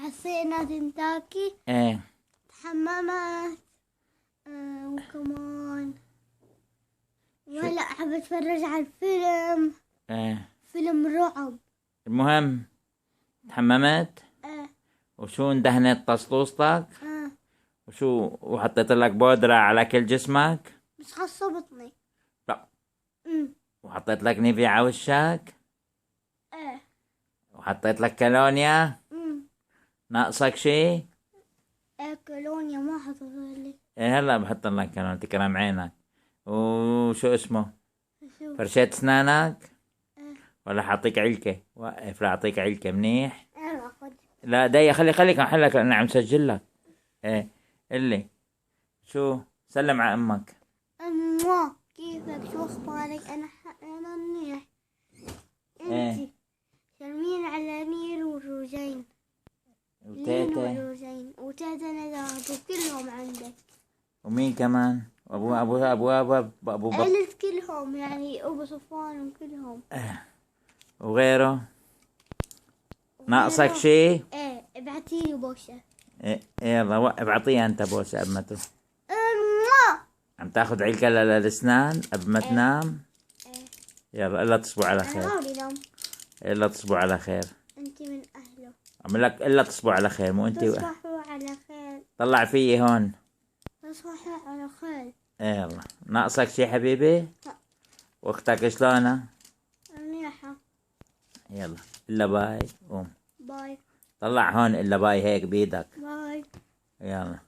حسينا تنتاكي. ايه حمامات. وكمان وهلا حاب اتفرج على الفيلم. ايه فيلم رعب. المهم تحممت اه وشو اندهنت طسطوستك اه وحطيت لك بودرة على كل جسمك. مش عصبتني. لا. امم وحطيت لك نيفيا على وشك اه وحطيت لك كالونيا. امم ناقصك شي؟ كولونيا ما حطتها. ايه هلا بحط لك كالونيا تكرم عينك. وشو اسمه؟ شوف. فرشيت اسنانك اه ولا حاعطيك علكة؟ وقف لا اعطيك علكة منيح. باخذ. لا دقيقة خليك احلك لاني عم سجل لك. ايه اللي شو سلم على امك. كيفك؟ شو اخبارك؟ انا منيح. ايه انتي سلمين على نيل وروجين. نيل وتيتا وروجين وتيتا نداد وكلهم عندك. ومين كمان؟ ابو عيلة كلهم يعني ابو صفوان وكلهم. وغيره. ناقصك شي؟ ايه ابعتيلي بوشة. إيه يلا وقف اعطيها انت بوسه قبل ما تروح. امم عم تاخذ علكة للاسنان قبل ما تنام. ايه يلا الا تصبوا على انا خير. ما بدي انام. الا تصبوا على خير. انتي من اهله. عم لك الا تصبوا على خير مو انت تصبحوا على خير. طلع فيي هون. تصبحوا على خير. يلا ناقصك شي حبيبي؟ لا. واختك شلونها؟ منيحة. يلا الا باي قوم. باي طلع هون الا باي هيك بايدك. باي. يلا